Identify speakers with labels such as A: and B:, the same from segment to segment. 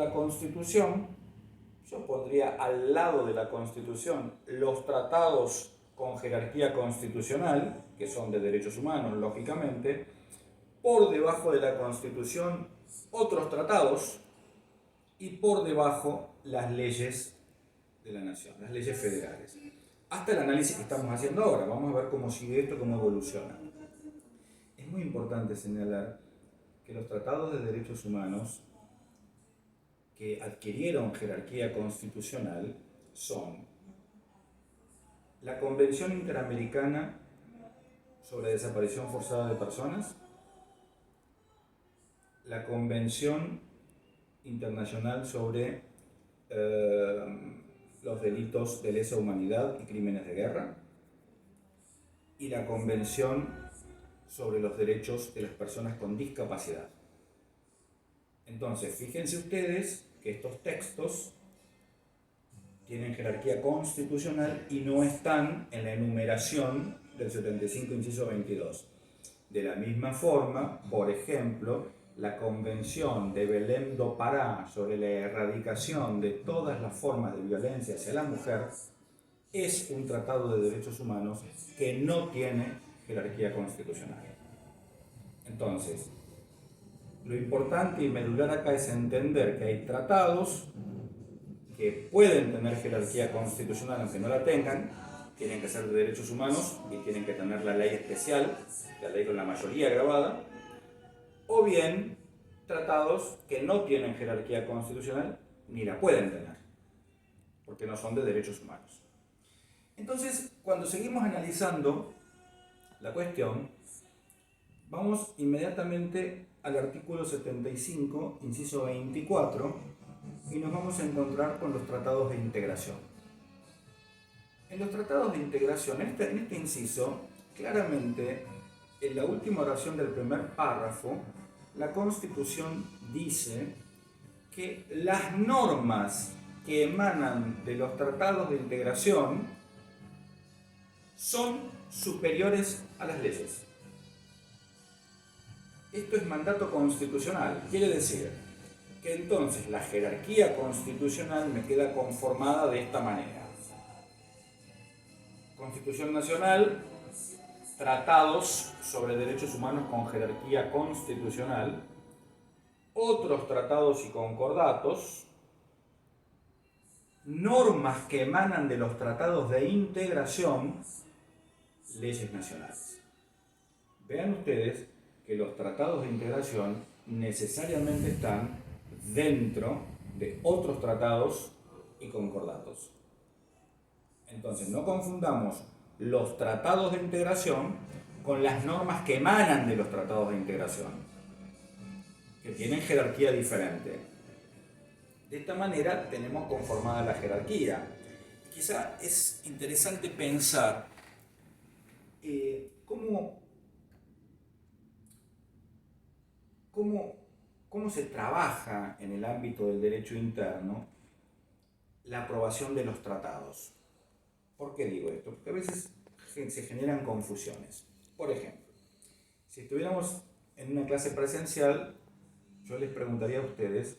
A: La Constitución, yo pondría al lado de la Constitución los tratados con jerarquía constitucional, que son de derechos humanos, lógicamente, por debajo de la Constitución otros tratados y por debajo las leyes de la nación, las leyes federales. Hasta el análisis que estamos haciendo ahora, vamos a ver cómo sigue esto, cómo evoluciona. Es muy importante señalar que los tratados de derechos humanos que adquirieron jerarquía constitucional son la Convención Interamericana sobre Desaparición Forzada de Personas, la Convención Internacional sobre los delitos de lesa humanidad y crímenes de guerra, y la Convención sobre los derechos de las personas con discapacidad. Entonces, fíjense ustedes que estos textos tienen jerarquía constitucional y no están en la enumeración del 75, inciso 22. De la misma forma, por ejemplo, la Convención de Belém do Pará sobre la erradicación de todas las formas de violencia hacia la mujer es un tratado de derechos humanos que no tiene jerarquía constitucional. Entonces, lo importante y medular acá es entender que hay tratados que pueden tener jerarquía constitucional aunque no la tengan, tienen que ser de derechos humanos y tienen que tener la ley especial, la ley con la mayoría grabada, o bien tratados que no tienen jerarquía constitucional ni la pueden tener, porque no son de derechos humanos. Entonces, cuando seguimos analizando la cuestión, vamos inmediatamente al artículo 75, inciso 24, y nos vamos a encontrar con los tratados de integración. En los tratados de integración, en este inciso, claramente, en la última oración del primer párrafo, la Constitución dice que las normas que emanan de los tratados de integración son superiores a las leyes. Esto es mandato constitucional, quiere decir que entonces la jerarquía constitucional me queda conformada de esta manera. Constitución Nacional, tratados sobre derechos humanos con jerarquía constitucional, otros tratados y concordatos, normas que emanan de los tratados de integración, leyes nacionales. Vean ustedes que los tratados de integración necesariamente están dentro de otros tratados y concordatos. Entonces, no confundamos los tratados de integración con las normas que emanan de los tratados de integración, que tienen jerarquía diferente. De esta manera tenemos conformada la jerarquía. Quizá es interesante pensar cómo se trabaja en el ámbito del derecho interno la aprobación de los tratados. ¿Por qué digo esto? Porque a veces se generan confusiones. Por ejemplo, si estuviéramos en una clase presencial, yo les preguntaría a ustedes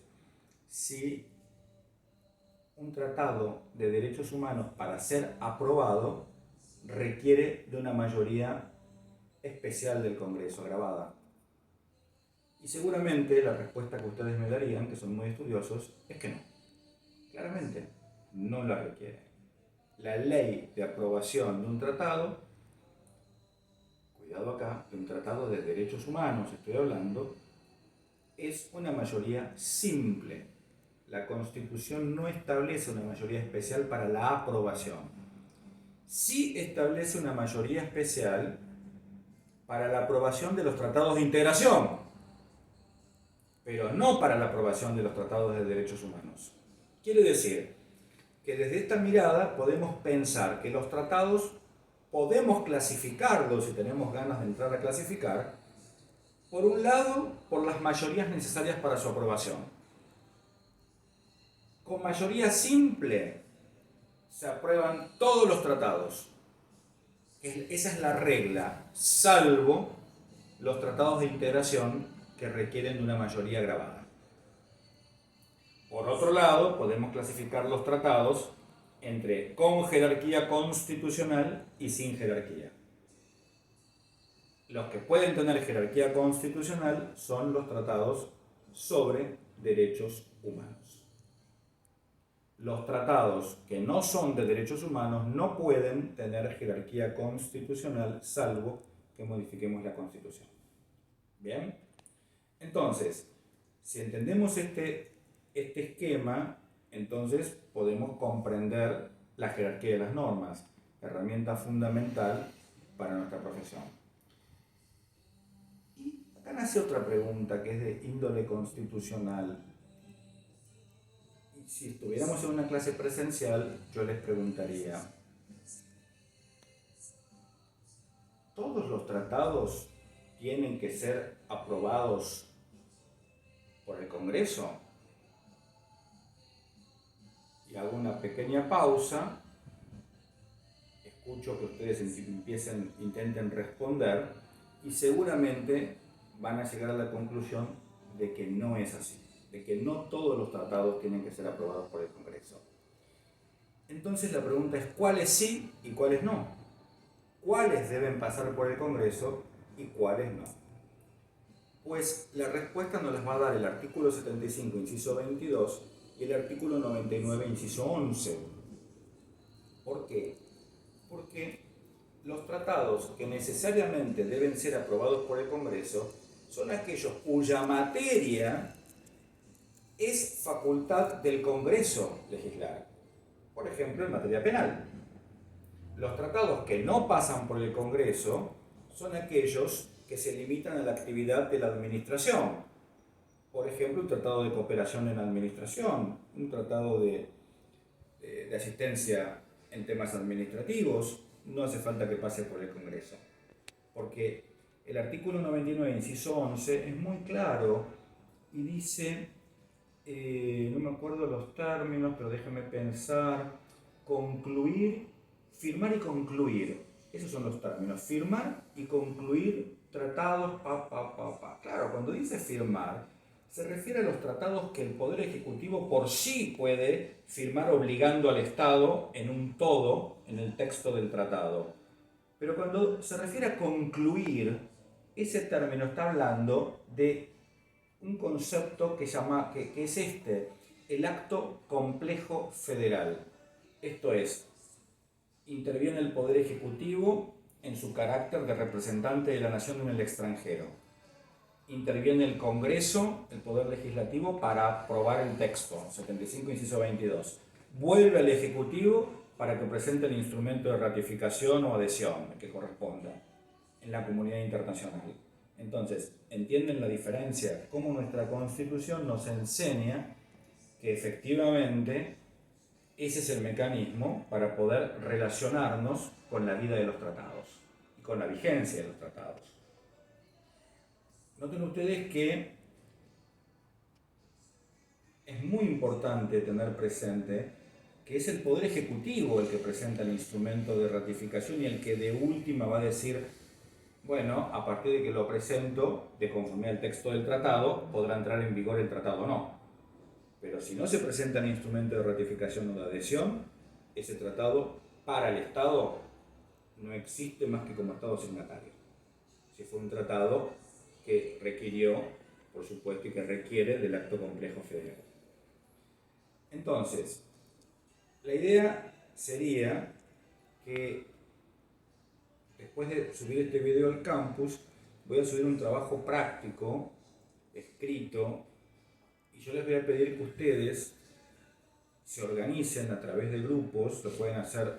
A: si un tratado de derechos humanos para ser aprobado requiere de una mayoría especial del Congreso, grabada. Y seguramente la respuesta que ustedes me darían, que son muy estudiosos, es que no. Claramente, no la requiere. La ley de aprobación de un tratado, cuidado acá, de un tratado de derechos humanos estoy hablando, es una mayoría simple. La Constitución no establece una mayoría especial para la aprobación. Sí establece una mayoría especial para la aprobación de los tratados de integración, pero no para la aprobación de los tratados de derechos humanos. Quiere decir que desde esta mirada podemos pensar que los tratados podemos clasificarlos, si tenemos ganas de entrar a clasificar, por un lado, por las mayorías necesarias para su aprobación. Con mayoría simple se aprueban todos los tratados. Esa es la regla, salvo los tratados de integración que requieren de una mayoría grabada. Por otro lado, podemos clasificar los tratados entre con jerarquía constitucional y sin jerarquía. Los que pueden tener jerarquía constitucional son los tratados sobre derechos humanos. Los tratados que no son de derechos humanos no pueden tener jerarquía constitucional salvo que modifiquemos la Constitución. ¿Bien? Entonces, si entendemos este esquema, entonces podemos comprender la jerarquía de las normas, herramienta fundamental para nuestra profesión. Y acá nace otra pregunta que es de índole constitucional. Y si estuviéramos en una clase presencial, yo les preguntaría, ¿todos los tratados tienen que ser aprobados por el Congreso? Y hago una pequeña pausa, escucho que ustedes intenten responder y seguramente van a llegar a la conclusión de que no es así, de que no todos los tratados tienen que ser aprobados por el Congreso. Entonces la pregunta es, ¿cuáles sí y cuáles no? ¿Cuáles deben pasar por el Congreso y cuáles no? Pues la respuesta nos las va a dar el artículo 75, inciso 22, y el artículo 99, inciso 11. ¿Por qué? Porque los tratados que necesariamente deben ser aprobados por el Congreso son aquellos cuya materia es facultad del Congreso legislar. Por ejemplo, en materia penal. Los tratados que no pasan por el Congreso son aquellos que se limitan a la actividad de la administración. Por ejemplo, un tratado de cooperación en la administración, un tratado de asistencia en temas administrativos, no hace falta que pase por el Congreso. Porque el artículo 99, inciso 11, es muy claro y dice, no me acuerdo los términos, pero déjame pensar, concluir, firmar y concluir. Esos son los términos, firmar y concluir tratados, Claro, cuando dice firmar, se refiere a los tratados que el Poder Ejecutivo por sí puede firmar obligando al Estado en un todo, en el texto del tratado. Pero cuando se refiere a concluir, ese término está hablando de un concepto que es el acto complejo federal. Esto es, interviene el Poder Ejecutivo en su carácter de representante de la nación en el extranjero. Interviene el Congreso, el Poder Legislativo, para aprobar el texto, 75, inciso 22. Vuelve al Ejecutivo para que presente el instrumento de ratificación o adhesión que corresponda en la comunidad internacional. Entonces, ¿entienden la diferencia? Cómo nuestra Constitución nos enseña que efectivamente ese es el mecanismo para poder relacionarnos con la vida de los tratados y con la vigencia de los tratados. Noten ustedes que es muy importante tener presente que es el Poder Ejecutivo el que presenta el instrumento de ratificación y el que de última va a decir, bueno, a partir de que lo presento, de conformidad al texto del tratado, podrá entrar en vigor el tratado o no. Pero si no se presenta el instrumento de ratificación o de adhesión, ese tratado para el Estado no existe más que como Estado signatario. Si fue un tratado que requirió, por supuesto, y que requiere del acto complejo federal. Entonces, la idea sería que después de subir este video al campus, voy a subir un trabajo práctico, escrito, y yo les voy a pedir que ustedes se organicen a través de grupos. Lo pueden hacer,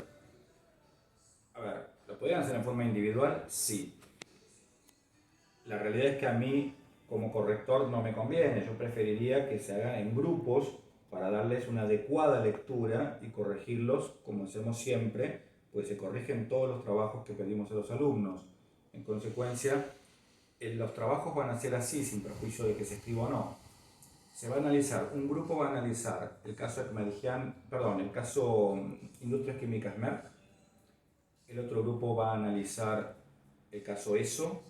A: ¿lo pueden hacer en forma individual? Sí. La realidad es que a mí, como corrector, no me conviene. Yo preferiría que se hagan en grupos para darles una adecuada lectura y corregirlos, como hacemos siempre, pues se corrigen todos los trabajos que pedimos a los alumnos. En consecuencia, los trabajos van a ser así, sin perjuicio de que se escriba o no. Se va a analizar, un grupo va a analizar el caso Industrias Químicas Merck, el otro grupo va a analizar el caso ESO,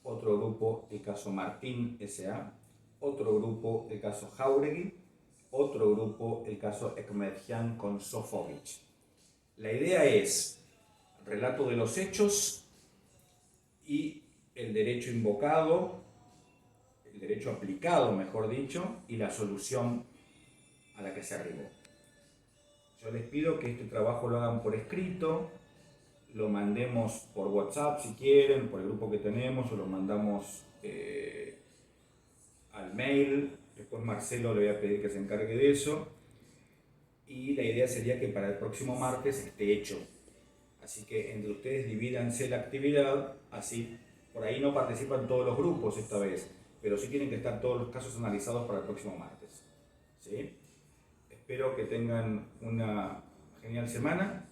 A: otro grupo el caso Martín S.A., otro grupo el caso Jáuregui, otro grupo, el caso Ekmedjian con Sofovich. La idea es relato de los hechos y el derecho invocado, el derecho aplicado, mejor dicho, y la solución a la que se arribó. Yo les pido que este trabajo lo hagan por escrito, lo mandemos por WhatsApp si quieren, por el grupo que tenemos, o lo mandamos al mail. Después Marcelo le voy a pedir que se encargue de eso. Y la idea sería que para el próximo martes esté hecho. Así que entre ustedes divídanse la actividad, así por ahí no participan todos los grupos esta vez, pero sí tienen que estar todos los casos analizados para el próximo martes. ¿Sí? Espero que tengan una genial semana